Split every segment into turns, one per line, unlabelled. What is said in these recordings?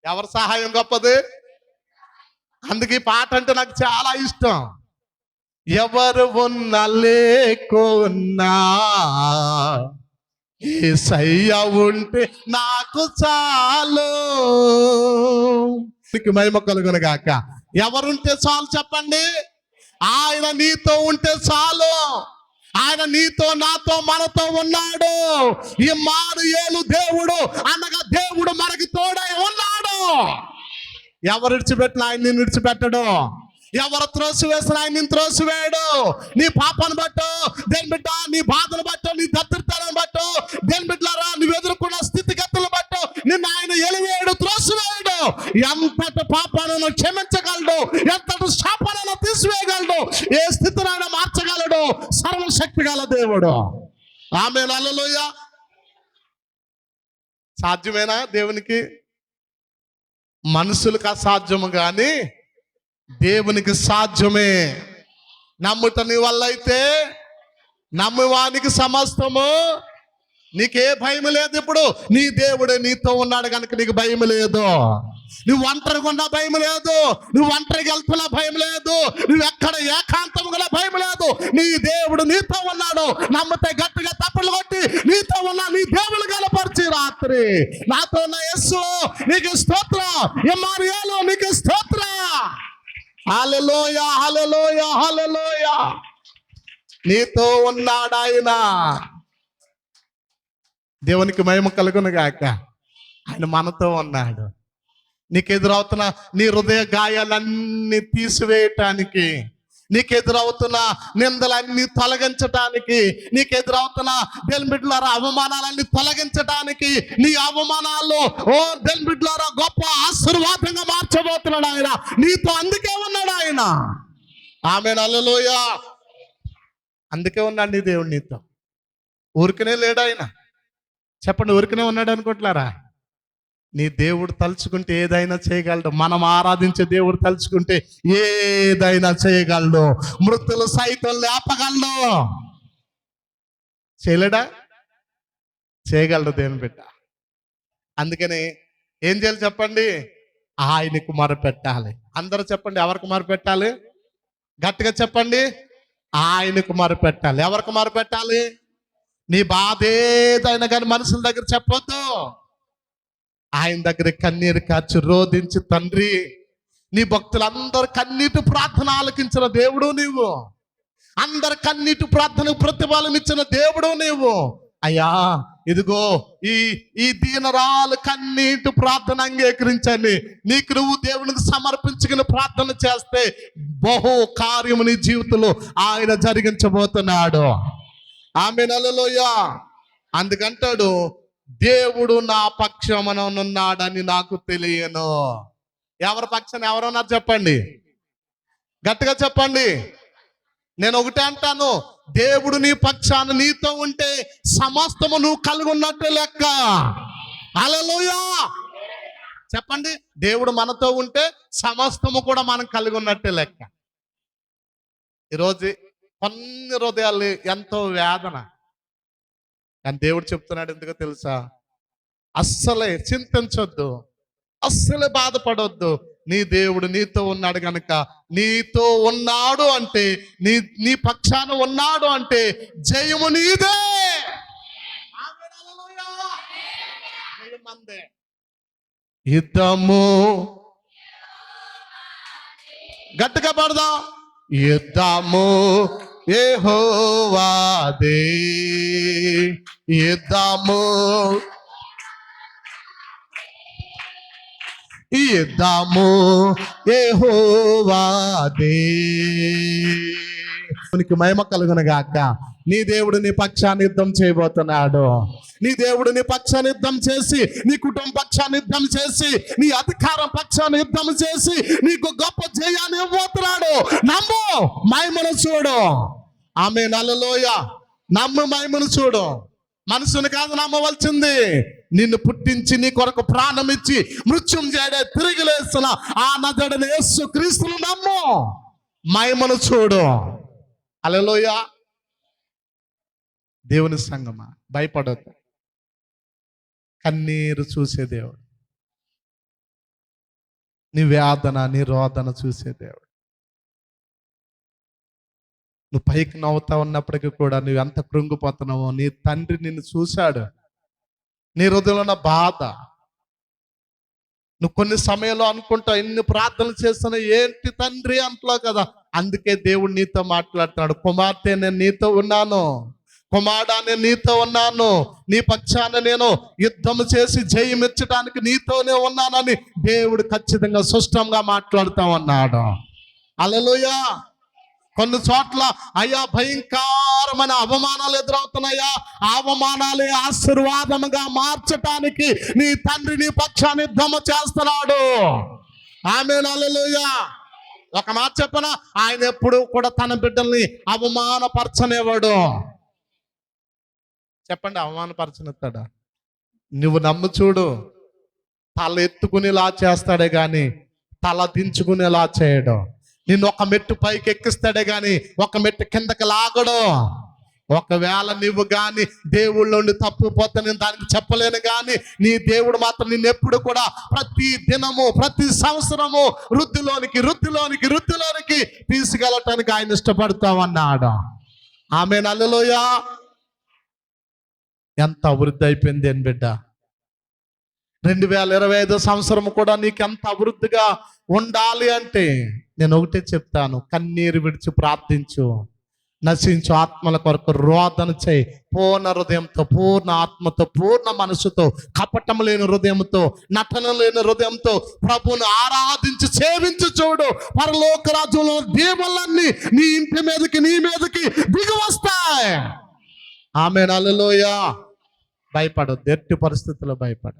ఎవరి సహాయం గొప్పది? అందుకే ఈ పాట అంటే నాకు చాలా ఇష్టం. ఎవరు ఉన్నా లేకున్నా యేసయ్య ఉంటే నాకు చాలు. నీకు మహిమ కలుగును గాక. ఎవరుంటే చాలు చెప్పండి? ఆయన నీతో ఉంటే చాలు. ఆయన నీతో, నాతో, మనతో ఉన్నాడు. ఇమ్మానుయేలు దేవుడు అనగా దేవుడు మనకి తోడై ఉన్నాడు. ఎవరు విడిచిపెట్టిన ఆయన నిన్ను విడిచిపెట్టడు. ఎవరు త్రోసివేసిన ఆయన నిన్ను త్రోసివేయడు. నీ పాపను బట్టో దేని బిడ్డ, నీ బాధను బట్టో, నీ దత్తుతాలను బట్టో దేని బిడ్డలారా, నువ్వు ఎదుర్కొన్న స్థితిగతులను బట్టో నిన్ను ఆయన ఎలివేయడు, త్రోసివేయడు. ఎంతటి పాపాలను క్షమించగలడు, ఎంతటి శాపాలను తీసివేయగలడు, ఏ స్థితినైనా మార్చగలడు. సర్వశక్తి గల దేవుడు. ఆమేన్, హల్లెలూయా. సాధ్యమేనా దేవునికి? మనుషులకు అసాధ్యము కానీ దేవునికి సాధ్యమే. నమ్ముట నీ వల్ల అయితే నమ్మువానికి సమస్తము. నీకే భయం లేదు. ఇప్పుడు నీ దేవుడే నీతో ఉన్నాడు కనుక నీకు భయం లేదు. నువ్వు ఒంటరిగా ఉన్న భయం లేదు. నువ్వు ఒంటరికి వెళ్తున్నా భయం లేదు. నువ్వు ఎక్కడ ఏకాంతంగా భయం లేదు. నీ దేవుడు నీతో ఉన్నాడు. నమ్మితే గట్టిగా తప్పులు కొట్టి నీతో ఉన్న నీ దేవుడు కనపరిచి రాత్రి నాతో ఉన్న యేసు నీకు స్తోత్రం, ఇమ్మానుయేలు నీకు స్తోత్రం. హల్లెలూయా, హల్లెలూయా, హల్లెలూయా. నీతో ఉన్నాడు ఆయన. దేవునికి మహిమ కలుగును గాక. ఆయన మనతో ఉన్నాడు. నీకు ఎదురవుతున్న నీ హృదయ గాయాలన్నీ తీసివేయటానికి, నీకు ఎదురవుతున్న నిందలన్నీ తొలగించటానికి, నీకు ఎదురవుతున్న బిడ్డలారా అవమానాలన్నీ తొలగించటానికి, నీ అవమానాలు ఓ బిడ్డలారా గొప్ప ఆశీర్వాదంగా మార్చబోతున్నాడు ఆయన నీతో. అందుకే ఉన్నాడు ఆయన. ఆమేన్, హల్లెలూయా. అందుకే ఉన్నాడు నీ దేవుడు నీతో. ఊరికనే లేడు ఆయన. చెప్పండి, ఊరికనే ఉన్నాడు అనుకుంటున్నారా? నీ దేవుడు తలుచుకుంటే ఏదైనా చేయగలడు. మనం ఆరాధించే దేవుడు తలుచుకుంటే ఏదైనా చేయగలడు. మృతులు సైతం లేపగలడు. చేయలేడా? చేయగలడు దేవుని బిడ్డ. అందుకని ఏం చేయాలి చెప్పండి? ఆయనకు మొరపెట్టాలి. అందరూ చెప్పండి, ఎవరికి మొరపెట్టాలి? గట్టిగా చెప్పండి. ఆయనకు మొరపెట్టాలి. ఎవరికి మొరపెట్టాలి? నీ బాధ ఏదైనా కానీ మనుషుల దగ్గర చెప్పొద్దు. ఆయన దగ్గర కన్నీరు కార్చి రోధించి, తండ్రి నీ భక్తులందరూ కన్నీటి ప్రార్థన ఆలకించిన దేవుడు నీవు. అందరు కన్నీటి ప్రార్థనకు ప్రతిఫలం ఇచ్చిన దేవుడు నీవు. అయ్యా ఇదిగో ఈ దీనరాలు కన్నీటి ప్రార్థన అంగీకరించండి. నీకు నువ్వు దేవునికి సమర్పించుకుని ప్రార్థన చేస్తే బహు కార్యము నీ జీవితంలో ఆయన జరిగించబోతున్నాడు. ఆమేన్, హల్లెలూయా. అందుకంటాడు, దేవుడు నా పక్షమునున్నాడని నాకు తెలియను. ఎవరి పక్షాన ఎవరున్నారు చెప్పండి? గట్టిగా చెప్పండి. నేను ఒకటే అంటాను, దేవుడు నీ పక్షాన నీతో ఉంటే సమస్తము నువ్వు కలిగి ఉన్నట్టు లెక్క. హల్లెలూయా. చెప్పండి, దేవుడు మనతో ఉంటే సమస్తము కూడా మనం కలిగి ఉన్నట్టే లెక్క. ఈరోజు కొన్ని హృదయాలు ఎంతో వేదన, కానీ దేవుడు చెప్తున్నాడు ఎందుకో తెలుసా? అస్సలే చింతించొద్దు, అస్సలే బాధపడొద్దు. నీ దేవుడు నీతో ఉన్నాడు కనుక, నీతో ఉన్నాడు అంటే, నీ పక్షాన ఉన్నాడు అంటే జయము నీదే. యుద్ధము గట్టిగా పడదాం. యుద్ధము యెహోవాదే, యుద్ధము యుద్ధము యెహోవాదే. మహిమ కలుగును గాక. నీ దేవుడు నీ పక్షాన్ని యుద్ధం చేయబోతున్నాడు. నీ దేవుడు నీ పక్షాన్ని యుద్ధం చేసి, నీ కుటుంబ పక్షాన్ని యుద్ధం చేసి, నీ అధికారం పక్షాన్ని యుద్ధం చేసి నీకు గొప్ప జయాన్ని ఇవ్వబోతున్నాడు. నమ్ము, మహిమను చూడు. ఆమేన్, హల్లెలూయా. నమ్ము, మహిమను చూడు. మనసును కాదు నమ్మవలసింది. నిన్ను పుట్టించి నీ కొరకు ప్రాణం ఇచ్చి మృత్యుంజయుడే తిరిగి లేస్తున్న ఆ నజరుడైన యేసు క్రీస్తును నమ్ము, మహిమను చూడు. హల్లెలూయా. దేవుని సంగమా, భయపడొద్దు. కన్నీరు చూసే దేవుడు. నీ వేదన, నీ రోదన చూసే దేవుడు. నువ్వు పైకి నవ్వుతా ఉన్నప్పటికీ కూడా నువ్వు ఎంత కృంగిపోతున్నావో నీ తండ్రి నిన్ను చూశాడు. నీ హృదయంలో ఉన్న బాధ. నువ్వు కొన్ని సమయంలో అనుకుంటావు, ఎన్ని ప్రార్థనలు చేస్తున్నా ఏంటి తండ్రి అంటున్నావు కదా. అందుకే దేవుడు నీతో మాట్లాడుతున్నాడు. కుమార్తె, నేను నీతో ఉన్నాను. కుమారుడా, నేను నీతో ఉన్నాను. నీ పక్షాన నేను యుద్ధం చేసి జయమిచ్చడానికి నీతోనే ఉన్నానని దేవుడు ఖచ్చితంగా స్పష్టంగా మాట్లాడుతూ ఉన్నాడు. హల్లెలూయా. కొన్ని చోట్ల అయ్యా భయంకరమైన అవమానాలు ఎదురవుతున్నాయా, అవమానాలే ఆశీర్వాదముగా మార్చటానికి నీ తండ్రి నీ పక్షాన్ని యుద్ధము చేస్తున్నాడు. ఆమేన్, హల్లెలూయా. ఒక మాట చెప్పనా, ఆయన ఎప్పుడు కూడా తన బిడ్డల్ని అవమానపరచనివ్వడు. చెప్పండి, అవమానపరచనిస్తాడా? నువ్వు నమ్ము చూడు, తల ఎత్తుకునేలా చేస్తాడే గాని తల దించుకునేలా చేయడు. నిన్ను ఒక మెట్టు పైకి ఎక్కిస్తాడే గాని ఒక మెట్టు కిందకి లాగడు. ఒకవేళ నువ్వు కానీ దేవుళ్ళ నుండి తప్పిపోతే నేను దానికి చెప్పలేను, కానీ నీ దేవుడు మాత్రం నిన్ను ఎప్పుడు కూడా ప్రతి దినము ప్రతి సంవత్సరము వృద్ధిలోనికి తీసుకెళ్ళటానికి ఆయన ఇష్టపడతామన్నాడు. ఆమేన్, హల్లెలూయా. ఎంత అభివృద్ధి అయిపోయింది అని బిడ్డ. 2025 సంవత్సరం కూడా నీకు ఎంత అభివృద్ధిగా ఉండాలి అంటే నేను ఒకటే చెప్తాను, కన్నీరు విడిచి ప్రార్థించు. నశించు ఆత్మల కొరకు రోదన చేయి. పూర్ణ హృదయంతో, పూర్ణ ఆత్మతో, పూర్ణ మనసుతో, కపటం లేని హృదయంతో, నటన లేని హృదయంతో ప్రభువును ఆరాధించి సేవించి చూడు. పరలోక రాజ్యంలో దీవులన్నీ నీ ఇంటి మీదకి, నీ మీదకి దిగి వస్తాయి. ఆమేన్, హల్లెలూయా. భయపడొద్దు, ఎట్టి పరిస్థితుల్లో భయపడ.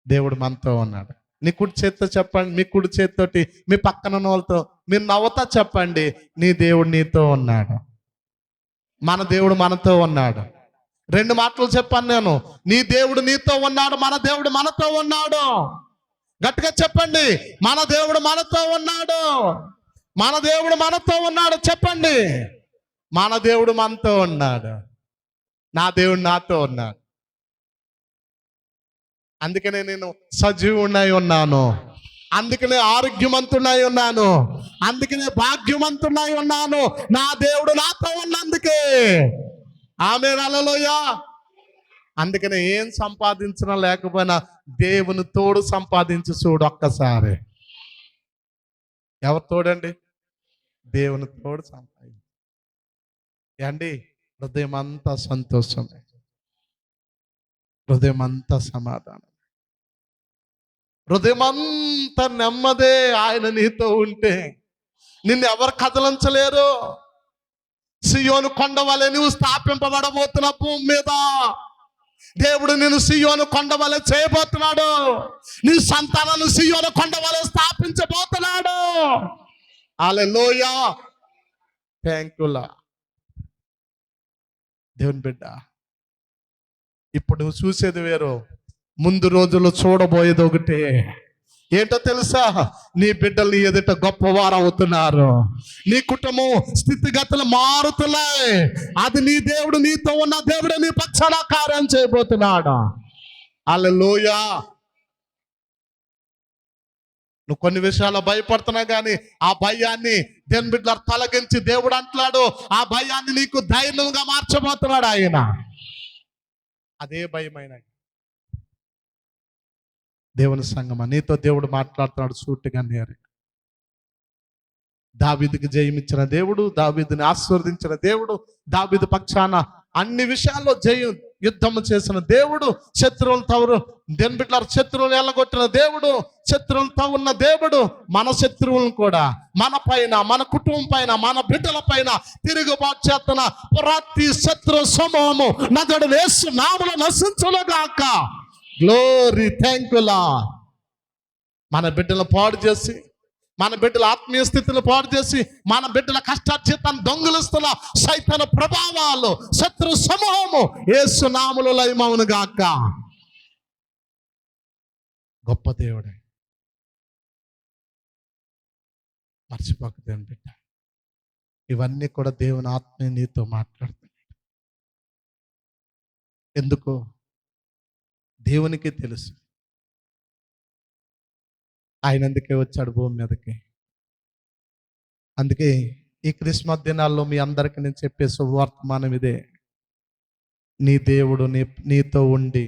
దేవుడు మనతో ఉన్నాడు. నీ కుడి చేతితో చెప్పండి, మీ కుడి చేతితోటి మీ పక్కన వాళ్ళతో మీరు నవ్వుతా చెప్పండి, నీ దేవుడు నీతో ఉన్నాడు. మన దేవుడు మనతో ఉన్నాడు. 2 మాటలు చెప్పాను నేను, నీ దేవుడు నీతో ఉన్నాడు, మన దేవుడు మనతో ఉన్నాడు. గట్టిగా చెప్పండి, మన దేవుడు మనతో ఉన్నాడు. మన దేవుడు మనతో ఉన్నాడు. చెప్పండి, మన దేవుడు మనతో ఉన్నాడు. నా దేవుడు నాతో ఉన్నాడు. అందుకనే నేను సజీవునై ఉన్నాను, అందుకనే ఆరోగ్యవంతునై ఉన్నాను, అందుకనే భాగ్యవంతునై ఉన్నాను. నా దేవుడు నాతో ఉన్నందుకే. ఆమేన్, హల్లెలూయా. అందుకనే ఏం సంపాదించినా లేకపోయినా దేవుని తోడు సంపాదించి చూడు ఒక్కసారి. ఎవరు తోడండి? దేవుని తోడు సంపాదించి అండి. హృదయం అంతా సంతోషమే, హృదయం అంతా సమాధానం, హృదయం అంతా నెమ్మదే. ఆయన నీతో ఉంటే నిన్ను ఎవరు కదలించలేరు. సియోను కొండ వలె నువ్వు స్థాపింపబడబోతున్న భూమి మీద దేవుడు నిన్ను సియోను కొండ వలె చేయబోతున్నాడు. నీ సంతానాన్ని సియోను కొండ వలె స్థాపించబోతున్నాడు. హల్లెలూయా. థాంక్యూలా. దేవుని బిడ్డ, ఇప్పుడు నువ్వు చూసేది వేరు, ముందు రోజుల్లో చూడబోయేది ఒకటే. ఏంటో తెలుసా? నీ బిడ్డలు నీ ఎదుట గొప్పవారు అవుతున్నారు. నీ కుటుంబం స్థితిగతులు మారుతున్నాయి. అది నీ దేవుడు, నీతో ఉన్న దేవుడు నీ పక్షాన కార్యం చేయబోతున్నాడు. హల్లెలూయా. నువ్వు కొన్ని విషయాల్లో భయపడుతున్నా కానీ ఆ భయాన్ని దేవుని బిడ్డలు తొలగించి దేవుడు అంటున్నాడు, ఆ భయాన్ని నీకు ధైర్యంగా మార్చబోతున్నాడు ఆయన. అదే భయమైన దేవుని సంగమా, నీతో దేవుడు మాట్లాడుతున్నాడు సూటిగా నేరుగా. దావీదుకి జయమిచ్చిన దేవుడు, దావీదుని ఆశీర్వదించిన దేవుడు, దావీదు పక్షాన అన్ని విషయాల్లో యుద్ధం చేసిన దేవుడు, శత్రువులతో దేవుని బిడ్డల శత్రువులు ఎల్లగొట్టిన దేవుడు, శత్రువులతో ఉన్న దేవుడు మన శత్రువులను కూడా మన పైన, మన కుటుంబం పైన, మన బిడ్డల పైన తిరుగుబాటు చేస్తున్న ప్రతి శత్రు సమూహము నదుడు యేసు నామములో నశించునుగాక. గ్లోరీ, థాంక్యూలా. మన బిడ్డలను పాడు చేసి, మన బిడ్డల ఆత్మీయ స్థితిని పాడు చేసి, మన బిడ్డల కష్టార్జితాన్ని దొంగిలిస్తున్న సైతాను ప్రభావాలు, శత్రు సమూహము యేసు నామములో లయమవును గాక. గొప్ప దేవుడే. మర్చిపోక దేవుని బిడ్డ, ఇవన్నీ కూడా దేవుని ఆత్మ నీతో మాట్లాడుతున్నాడు. ఎందుకు? దేవునికి తెలుసు. ఆయన అందుకే వచ్చాడు భూమి మీదకి. అందుకే ఈ క్రిస్మస్ దినాల్లో మీ అందరికీ నేను చెప్పే శుభవర్తమానం ఇదే. నీ దేవుడు నీతో ఉండి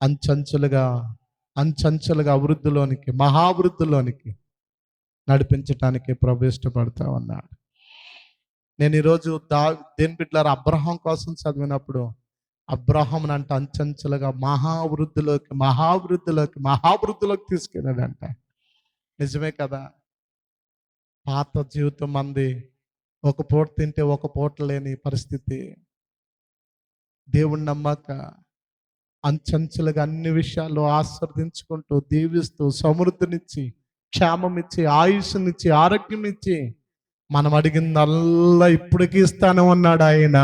అంచంచులుగా అంచంచులుగా అభివృద్ధిలోనికి, మహాభివృద్ధిలోనికి నడిపించటానికి ప్రభు ఇష్టపడతా ఉన్నాడు. నేను ఈరోజు దేని బిడ్డలారా అబ్రహాం కోసం చదివినప్పుడు అబ్రహాం అంటే అంచంచులుగా మహాభివృద్ధిలోకి తీసుకెళ్ళాడంట. నిజమే కదా. పాత జీవితం మంది ఒక పూట తింటే ఒక పూట లేని పరిస్థితి. దేవుణ్ణి నమ్మక అంచంచులుగా అన్ని విషయాల్లో ఆస్వాదించుకుంటూ, దీవిస్తూ, సమృద్ధినిచ్చి, క్షేమమిచ్చి, ఆయుష్నిచ్చి, ఆరోగ్యం ఇచ్చి, మనం అడిగిందల్లా ఇప్పటికీ ఇస్తాను అన్నాడు ఆయన.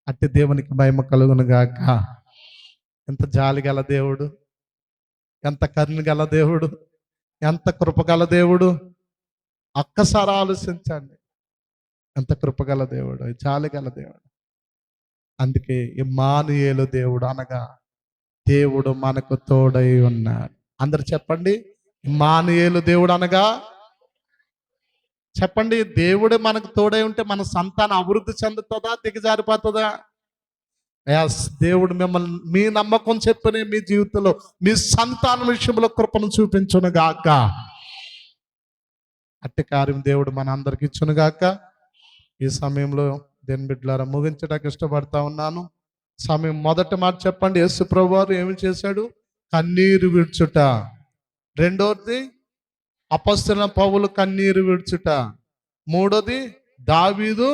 అట్టి దేవునికి మహిమ కలుగును గాక. ఎంత జాలి గల దేవుడు, ఎంత కరుణ గల దేవుడు, ఎంత కృపగల దేవుడు. ఒక్కసారి ఆలోచించండి, ఎంత కృపగల దేవుడు, జాలి గల దేవుడు. అందుకే ఇమ్మానుయేలు దేవుడు అనగా దేవుడు మనకు తోడై ఉన్నాడు. అందరు చెప్పండి, ఇమ్మానుయేలు దేవుడు అనగా. చెప్పండి, దేవుడు మనకు తోడై ఉంటే మన సంతానం అభివృద్ధి చెందుతుందా, దిగజారిపోతుందా? ఎస్, దేవుడు మిమ్మల్ని మీ నమ్మకం చెప్పని మీ జీవితంలో మీ సంతానం విషయంలో కృపను చూపించునుగాక. అట్టి కార్యం దేవుడు మన అందరికి ఇచ్చునుగాక. ఈ సమయంలో దేని బిడ్డలారా ముగించడానికి ఇష్టపడతా ఉన్నాను. సమయం మొదటి మాట చెప్పండి, యేసు ప్రభువారు ఏమి చేశాడు? కన్నీరు విడ్చుట. రెండోది అపొస్తలులైన పౌలు కన్నీరు విడ్చుట. మూడోది దావీదు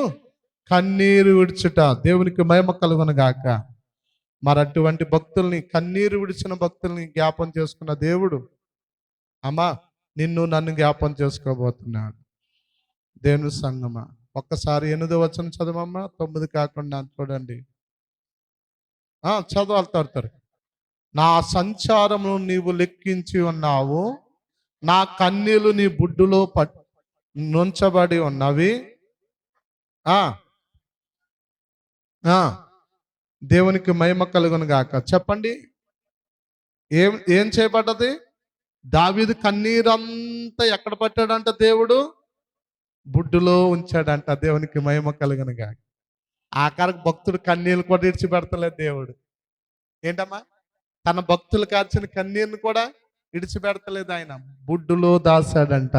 కన్నీరు విడ్చుట. దేవునికి మహిమ కలుగును గాక. మరి అటువంటి భక్తుల్ని, కన్నీరు విడిచిన భక్తుల్ని జ్ఞాపం చేసుకున్న దేవుడు అమ్మా నిన్ను నన్ను జ్ఞాపం చేసుకోబోతున్నాడు. దేవుని సంగమా, ఒక్కసారి 8వ వచనం చదవమ్మా. 9 కాకుండా చూడండి. చదవాలి. నా సంచారమును నీవు లెక్కించి ఉన్నావు, నా కన్నీళ్లు నీ బుడ్డులో నుంచబడి ఉన్నవి. దేవునికి మహిమ కలుగును గాక. చెప్పండి, ఏం చేయబడ్డది? దావీదు కన్నీరంతా ఎక్కడ పట్టాడంట? దేవుడు బుడ్డులో ఉంచాడంట. దేవునికి మహిమ కలుగును గాక. ఆఖరికి భక్తుడు కన్నీళ్ళు కూడా విడిచిపెడతలేదు దేవుడు. ఏంటమ్మా, తన భక్తులు కార్చిన కన్నీరుని కూడా విడిచిపెడతలేదు ఆయన, బుడ్డులో దాశాడంట.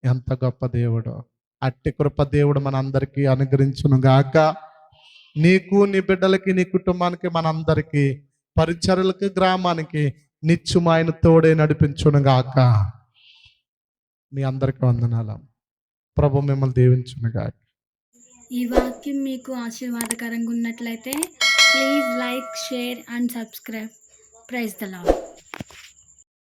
ఎంత గొప్ప దేవుడు. అట్టి కృప దేవుడు మన అందరికీ అనుగ్రహించును గాక. నీకు, నీ బిడ్డలకి, నీ కుటుంబానికి, మనందరికీ, పరిచర్యలకు, గ్రామానికి నిత్యం ఆయన తోడే నడిపించును గాక. మీ అందరికీ వందనాలు. ప్రభు మిమ్మల్ని దీవించును గాక.
ఈ వాక్యం మీకు ఆశీర్వాదకరంగా ఉన్నట్లయితే please like, share and subscribe. Praise the lord.